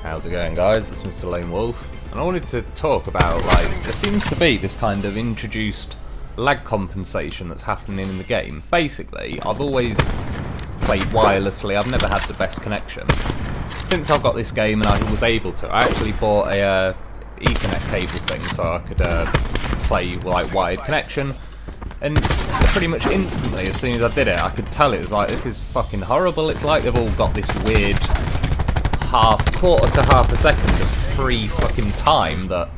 How's it going, guys? It's Mr. Lone Wolf, and I wanted to talk about, like, there seems to be this kind of introduced lag compensation that's happening in the game. Basically, I've always played wirelessly, I've never had the best connection. Since I've got this game and I was able to, I actually bought a Ethernet cable thing so I could play, like, wired connection. And pretty much instantly, as soon as I did it, I could tell it was like, this is fucking horrible. It's like they've all got this weird quarter to half a second of free fucking time that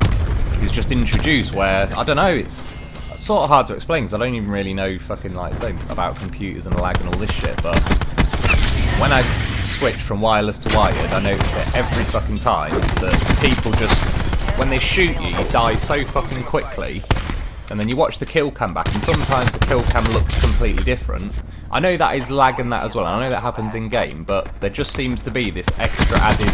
is just introduced where, I don't know, it's sort of hard to explain because I don't even really know fucking, like, about computers and lag and all this shit, but when I switched from wireless to wired, I noticed it every fucking time that people just, when they shoot you, you die so fucking quickly. And then you watch the kill cam back, and sometimes the kill cam looks completely different. I know that is lag and that as well, I know that happens in game, but there just seems to be this extra added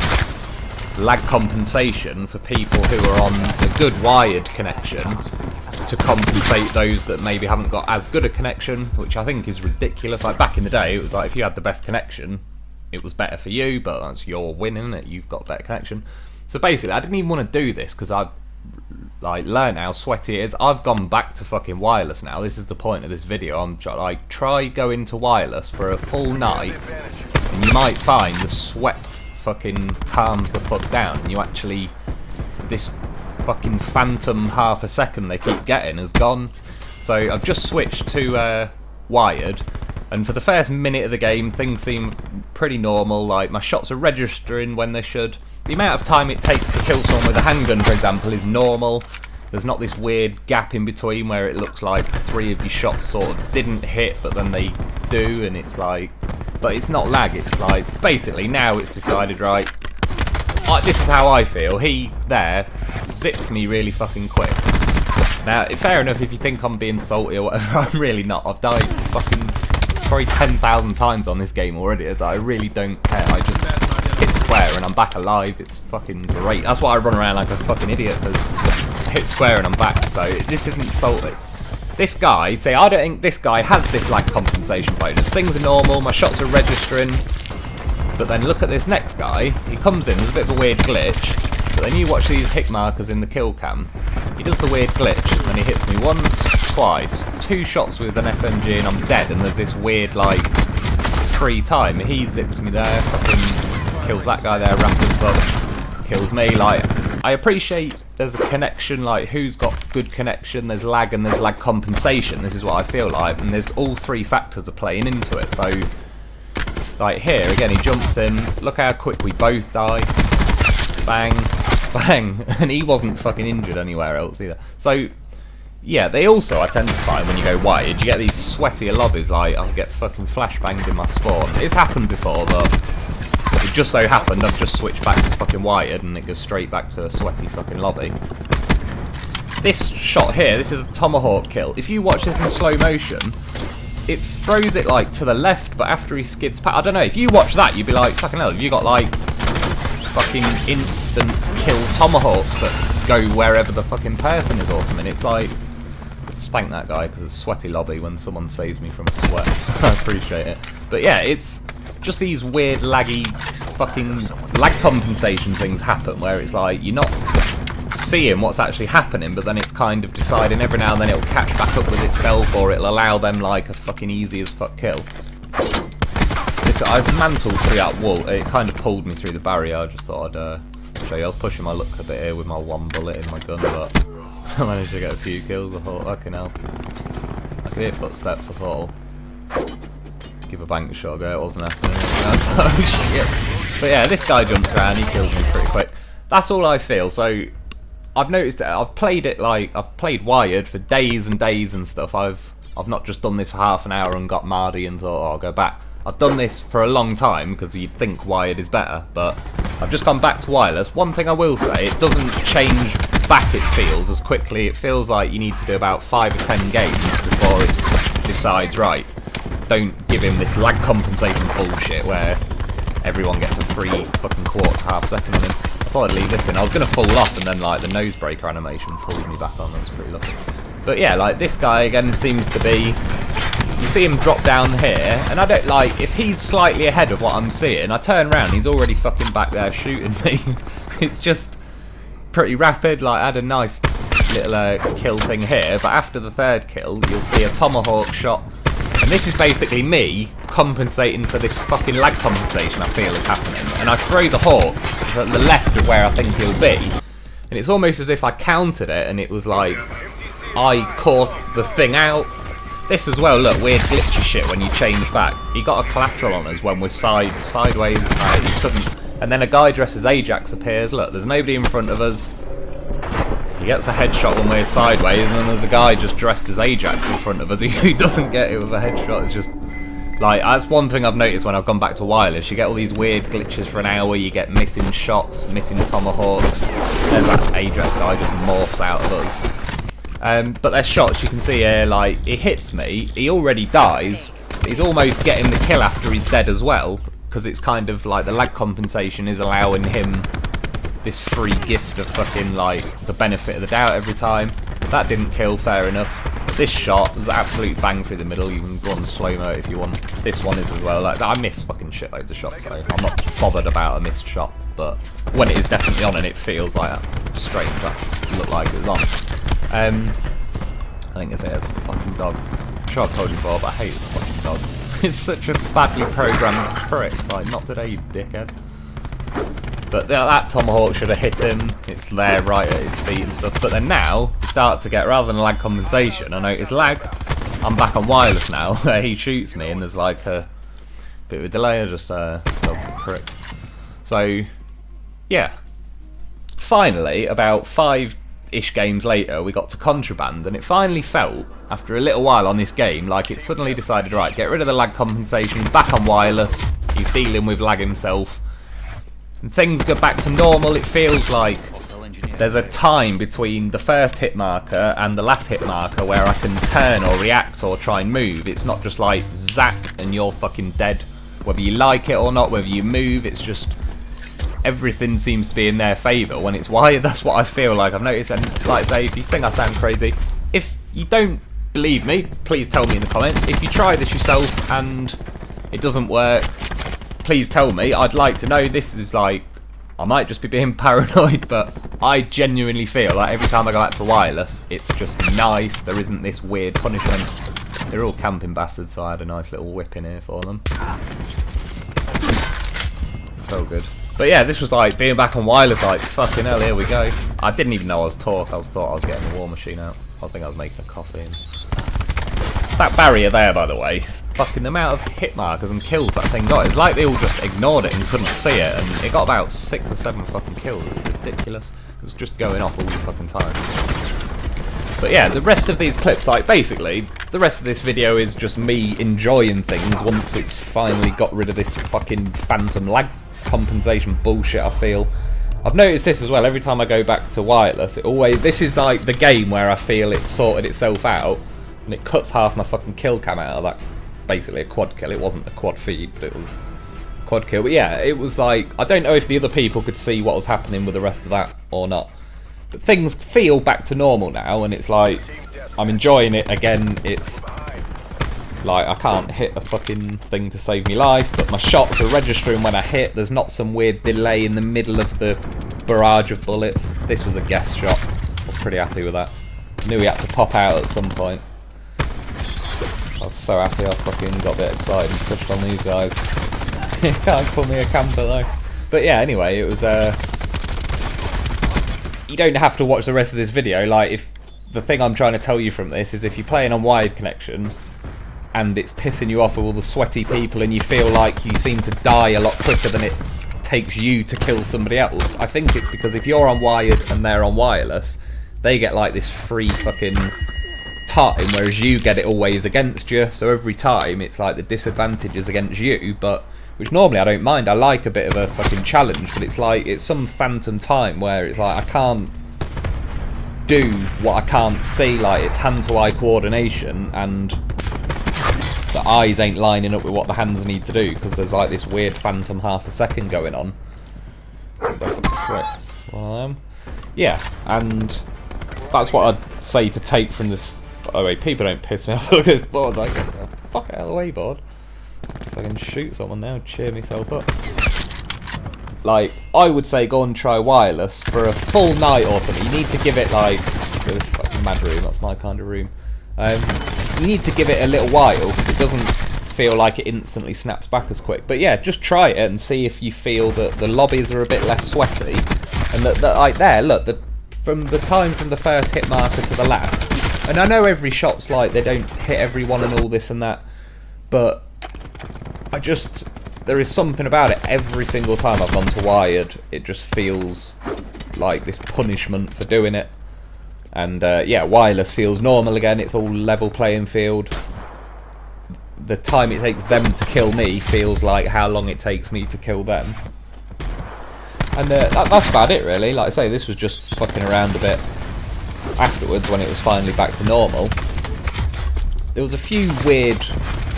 lag compensation for people who are on a good wired connection to compensate those that maybe haven't got as good a connection, which I think is ridiculous. Like, back in the day, it was like, if you had the best connection, it was better for you, but that's your win, isn't it? You've got better connection. So basically, I didn't even want to do this, because I've learned how sweaty it is. I've gone back to fucking wireless now. This is the point of this video. I'm like, try going to wireless for a full night, and you might find the sweat fucking calms the fuck down. And you actually, this fucking phantom half a second they keep getting is gone. So I've just switched to wired, and for the first minute of the game, things seem pretty normal. Like, my shots are registering when they should. The amount of time it takes to kill someone with a handgun, for example, is normal. There's not this weird gap in between where it looks like 3 of your shots sort of didn't hit, but then they do, and it's like... But it's not lag, it's like... Basically, now it's decided, right, this is how I feel. He, there, zips me really fucking quick. Now, fair enough if you think I'm being salty or whatever, I'm really not. I've died fucking probably 10,000 times on this game already. I really don't care. I just hit square and I'm back alive. It's fucking great. That's why I run around like a fucking idiot, because I hit square and I'm back. So this isn't salty. This guy, say, I don't think this guy has this lag compensation bonus. Things are normal, my shots are registering. But then look at this next guy. He comes in, there's a bit of a weird glitch. But then you watch these hit markers in the kill cam. He does the weird glitch and he hits me once, twice, 2 shots with an SMG and I'm dead, and there's this weird, like, free time. He zips me there, fucking kills that guy there, Rapper's butt, kills me. Like, I appreciate there's a connection, like, who's got good connection, there's lag and there's lag compensation. This is what I feel like, and there's all 3 factors are playing into it. So, like, here, again, he jumps in, look how quick we both die, bang, bang, and he wasn't fucking injured anywhere else either. So, yeah, they also, I tend to find when you go wired, you get these sweatier lobbies, like, I'll get fucking flashbanged in my spawn. It's happened before, but it just so happened I've just switched back to fucking wired and it goes straight back to a sweaty fucking lobby. This shot here, this is a tomahawk kill. If you watch this in slow motion, it throws it, like, to the left, but after he skids past, I don't know, if you watch that, you'd be like, fucking hell, have you got, like, fucking instant kill tomahawks that go wherever the fucking person is or something? It's like, spank that guy because it's a sweaty lobby when someone saves me from a sweat. I appreciate it. But yeah, it's just these weird laggy fucking lag compensation things happen where it's like, you're not seeing what's actually happening, but then it's kind of deciding every now and then it'll catch back up with itself, or it'll allow them, like, a fucking easy as fuck kill. This, I've mantled through that wall. It kind of pulled me through the barrier. I just thought I'd show you. I was pushing my luck a bit here with my 1 bullet in my gun, but I managed to get a few kills. I thought, fucking hell. I could hear footsteps. I thought, I'll give a bank shot a go. It wasn't happening. Oh shit. But yeah, this guy jumps around. He kills me pretty quick. That's all I feel. So I've noticed it. I've played it, like, I've played wired for days and days and stuff. I've not just done this for half an hour and got mardy and thought, oh, I'll go back. I've done this for a long time because you'd think wired is better, but I've just gone back to wireless. One thing I will say, it doesn't change back, it feels, as quickly. It feels like you need to do about 5 or 10 games before it decides, right, don't give him this lag compensation bullshit where everyone gets a free fucking quarter to half second on him. I thought I'd leave this in. I was going to fall off and then, like, the nosebreaker animation pulled me back on. That was pretty lucky. But yeah, like, this guy again seems to be you see him drop down here, and I don't like, if he's slightly ahead of what I'm seeing, I turn around, he's already fucking back there shooting me. It's just pretty rapid. Like, I had a nice little kill thing here, but after the third kill, you'll see a tomahawk shot, and this is basically me compensating for this fucking lag compensation I feel is happening, and I throw the hawk to the left of where I think he'll be, and it's almost as if I countered it, and it was like I caught the thing out. This as well, look, weird glitchy shit when you change back. He got a collateral on us when we're sideways, he couldn't. And then a guy dressed as Ajax appears. Look, there's nobody in front of us. He gets a headshot when we're sideways, and then there's a guy just dressed as Ajax in front of us who doesn't get it with a headshot. It's just, like, that's one thing I've noticed when I've gone back to wireless. You get all these weird glitches for an hour, you get missing shots, missing tomahawks. There's that Ajax guy just morphs out of us. But there's shots, you can see here, like, he hits me, he already dies, but he's almost getting the kill after he's dead as well, because it's kind of like the lag compensation is allowing him this free gift of fucking, like, the benefit of the doubt every time. That didn't kill, fair enough. But this shot was an absolute bang through the middle. You can go on slow-mo if you want. This one is as well. Like, I miss fucking shitloads of shots, so I'm not bothered about a missed shot. But when it is definitely on and it feels like that's strange, that looked like it was on. I think it's a fucking dog. I'm sure I've told you before, but I hate this fucking dog. It's such a badly programmed prick. It's like, not today, you dickhead. But that tomahawk should have hit him. It's there right at his feet and stuff. But then now, start to get, rather than lag compensation, I notice lag. I'm back on wireless now, where he shoots me, and there's like a bit of a delay. I just dog's a prick. So, yeah. Finally, about 5-ish games later, we got to contraband, and it finally felt, after a little while on this game, like it suddenly decided, right, get rid of the lag compensation, back on wireless. He's dealing with lag himself. And things go back to normal. It feels like there's a time between the first hit marker and the last hit marker where I can turn or react or try and move. It's not just like zap and you're fucking dead. Whether you like it or not, whether you move, it's just everything seems to be in their favour when it's wired. That's what I feel like. I've noticed, and like I say, if you think I sound crazy, if you don't believe me, please tell me in the comments. If you try this yourself and it doesn't work, please tell me. I'd like to know. This is like, I might just be being paranoid, but I genuinely feel like every time I go back to wireless, it's just nice. There isn't this weird punishment. They're all camping bastards, so I had a nice little whip in here for them. So good. But yeah, this was like being back on wireless, like fucking hell, here we go. I didn't even know I was talk. I thought I was getting the war machine out. I think I was making a coffee. And that barrier there, by the way, fucking the amount of hit markers and kills that thing got. It's like they all just ignored it and couldn't see it, and it got about 6 or 7 fucking kills. It was ridiculous. It was just going off all the fucking time. But yeah, the rest of these clips, like basically, the rest of this video is just me enjoying things once it's finally got rid of this fucking phantom lag compensation bullshit. I feel I've noticed this as well. Every time I go back to wireless, it always, this is like the game where I feel it's sorted itself out, and it cuts half my fucking kill cam out of that. Basically a quad kill. It wasn't a quad feed, but it was a quad kill. But yeah, it was like, I don't know if the other people could see what was happening with the rest of that or not, but things feel back to normal now, and it's like I'm enjoying it again. It's like I can't hit a fucking thing to save me life, but my shots are registering when I hit. There's not some weird delay in the middle of the barrage of bullets. This was a guess shot. I was pretty happy with that. Knew he had to pop out at some point. I was so happy. I fucking got a bit excited and pushed on these guys. You can't call me a camper though. But yeah, anyway, it was you don't have to watch the rest of this video. Like, if the thing I'm trying to tell you from this is, if you're playing on wired connection and it's pissing you off with all the sweaty people and you feel like you seem to die a lot quicker than it takes you to kill somebody else, I think it's because if you're on wired and they're on wireless, they get like this free fucking time, whereas you get it always against you. So every time it's like the disadvantage is against you, but which normally I don't mind. I like a bit of a fucking challenge, but it's like it's some phantom time where it's like I can't do what I can't see. Like, it's hand-to-eye coordination and the eyes ain't lining up with what the hands need to do, because there's like this weird phantom half a second going on. Yeah, and that's what I'd say to take from this. Oh wait, people don't piss me off. Look at this board, I guess. fuck out of the way, bud. If I can shoot someone now, cheer myself up. Like, I would say go and try wireless for a full night or something. You need to give it like... This fucking mad room, that's my kind of room. You need to give it a little while, because it doesn't feel like it instantly snaps back as quick. But yeah, just try it and see if you feel that the lobbies are a bit less sweaty. And that like there, look, from the time from the first hit marker to the last, and I know every shot's like they don't hit everyone and all this and that, but there is something about it. Every single time I've gone to wired, it just feels like this punishment for doing it. And yeah, wireless feels normal again. It's all level playing field. The time it takes them to kill me feels like how long it takes me to kill them. And that's about it really. Like I say, this was just fucking around a bit afterwards when it was finally back to normal. There was a few weird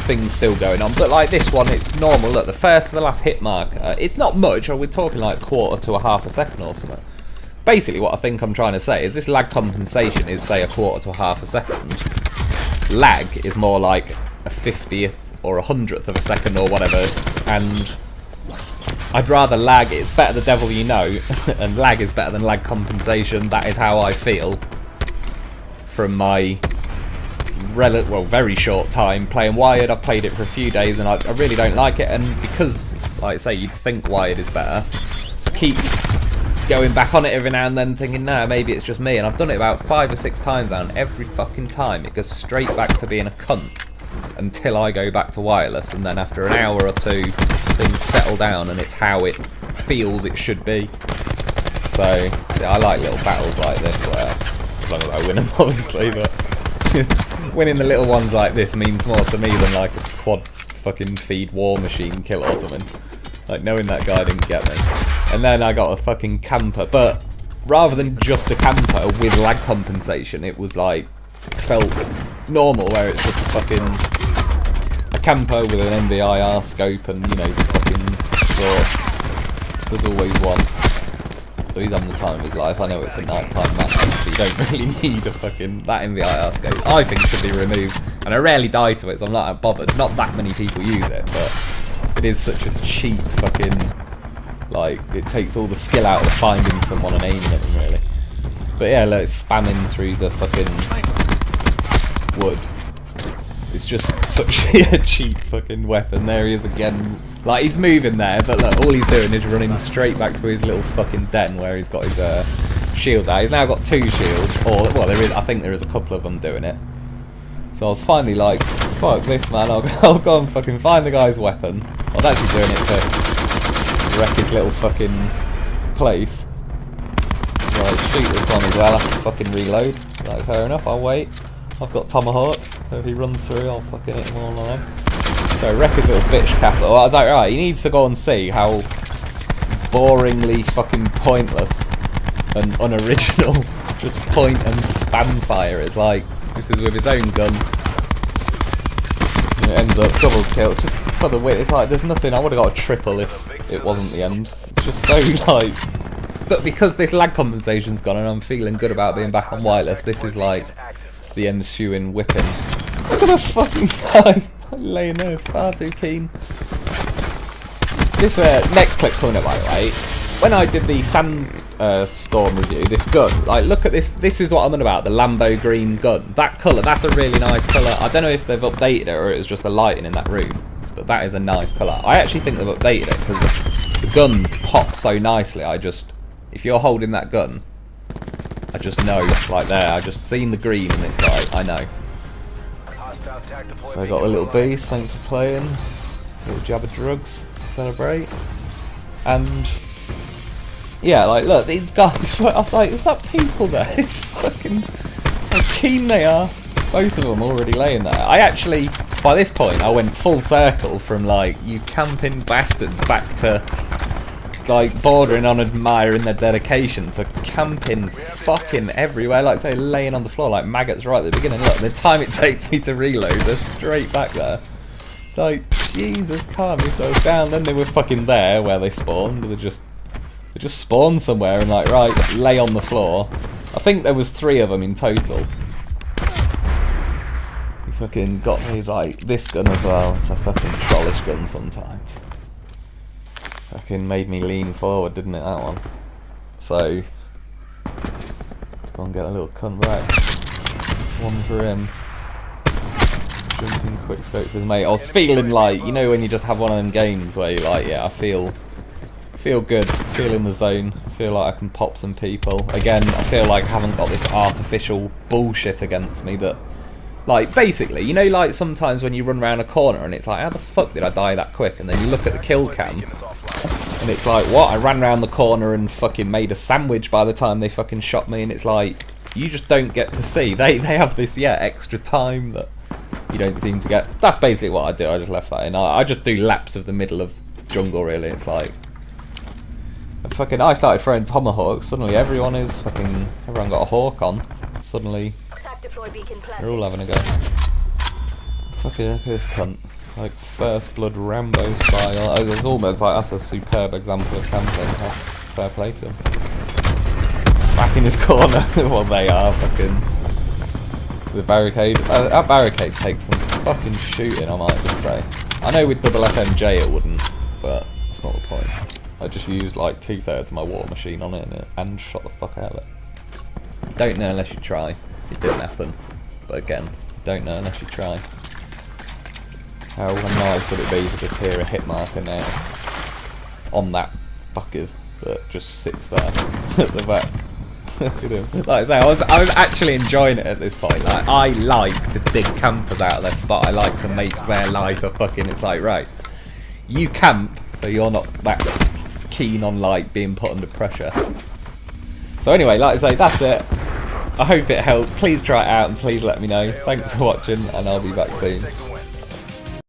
things still going on, but like this one, it's normal. Look, the first to the last hit marker, it's not much, or we're talking like quarter to a half a second or something. Basically what I think I'm trying to say is this lag compensation is say a quarter to a half a second. Lag is more like a 50th or a 100th of a second or whatever, and I'd rather lag. It's better the devil you know, and lag is better than lag compensation. That is how I feel from my very short time playing wired. I've played it for a few days and I really don't like it, and because, like I say, you'd think wired is better, I keep going back on it every now and then thinking, nah, maybe it's just me, and I've done it about 5 or 6 times now, and every fucking time it goes straight back to being a cunt until I go back to wireless, and then after an hour or two things settle down and it's how it feels it should be. So yeah, I like little battles like this where, as long as I win them obviously, but winning the little ones like this means more to me than like a quad fucking feed war machine kill or something. Like knowing that guy didn't get me. And then I got a fucking camper, but rather than just a camper with lag compensation, it was like, felt normal, where it's just a fucking a camper with an NVIR scope and, you know, fucking short. There's always one. So he's having the time of his life. I know it's a nighttime match, so you don't really need a fucking... That NVIR scope, I think, should be removed. And I rarely die to it, so I'm not that bothered. Not that many people use it, but it is such a cheap fucking... Like, it takes all the skill out of finding someone and aiming at them, really. But yeah, look, spamming through the fucking wood. It's just such a cheap fucking weapon. There he is again. Like, he's moving there, but look, all he's doing is running straight back to his little fucking den where he's got his shield out. He's now got 2 shields, or, well, I think there is a couple of them doing it. So I was finally like, fuck this, man, I'll go and fucking find the guy's weapon. I was actually doing it to wreck his little fucking place. Right, shoot this one as well, I have to fucking reload. Like, fair enough, I'll wait. I've got tomahawks, so if he runs through, I'll fucking hit him all on him. So wreck his little bitch castle. I was like, right, he needs to go and see how boringly fucking pointless and unoriginal just point and spam fire is. Like, this is with his own gun. And it ends up double kill. It's just for the win. It's like, there's nothing. I would have got a triple if it wasn't the end. It's just so like... But because this lag compensation's gone and I'm feeling good about being back on wireless, this is like the ensuing whipping. Look at the fucking guy laying there, it's far too keen. This next clip coming up, by the way, when I did the Sandstorm review, this gun, like, look at this is what I'm on about, the Lambo green gun. That colour, that's a really nice colour. I don't know if they've updated it or it was just the lighting in that room, but that is a nice colour. I actually think they've updated it because the gun pops so nicely. If you're holding that gun, I just know, like there, I just seen the green and it's like, I know. So I got a little beast, thanks for playing. A little jab of drugs, celebrate. And yeah, like look, these guys, I was like, is that people there? Fucking how keen they are. Both of them already laying there. I actually, by this point, I went full circle from like, you camping bastards, back to like bordering on admiring their dedication to camping fucking everywhere, like say laying on the floor like maggots right at the beginning. Look, the time it takes me to reload, they're straight back there. It's like, Jesus, calm yourself down. Then they were fucking there where they spawned. They just spawned somewhere and like, right, lay on the floor. I think there was 3 of them in total. fucking got me like this gun as well. It's a fucking trollish gun sometimes. Fucking made me lean forward, didn't it, that one? So, go and get a little cunt back. One for him. Jumping quick scope for his mate. I was feeling like, you know when you just have one of them games where you're like, yeah, I feel good, feel in the zone, feel like I can pop some people. Again, I feel like I haven't got this artificial bullshit against me that, like, basically, you know, like sometimes when you run around a corner and it's like, how the fuck did I die that quick? And then you look at the kill cam and it's like, what? I ran around the corner and fucking made a sandwich by the time they fucking shot me, and it's like, you just don't get to see. They have this, yeah, extra time that you don't seem to get. That's basically what I do. I just left that in. I just do laps of the middle of jungle, really. It's like, fucking, I started throwing tomahawks, suddenly everyone got a hawk on. Suddenly they're all having a go. Fucking look at this cunt. Like first blood Rambo style. It's almost like that's a superb example of camping. Fair play to him. Back in his corner. Well, they are fucking the barricade. That barricade takes some fucking shooting, I might just say. I know with double FMJ it wouldn't, but that's not the point. I just used like 2/3 of my war machine on it and shot the fuck out of it. Don't know unless you try. It didn't happen. But again, don't know unless you try. How nice would it be to just hear a hit marker now on that fucker that just sits there at the back. Look at him. Like I say, I was actually enjoying it at this point. Like, I like to dig campers out of their spot. I like to make their life a fucking. It's like, right, you camp, so you're not that keen on like being put under pressure. So anyway, like I say, that's it. I hope it helped. Please try it out and please let me know. Thanks for watching, and I'll be back soon.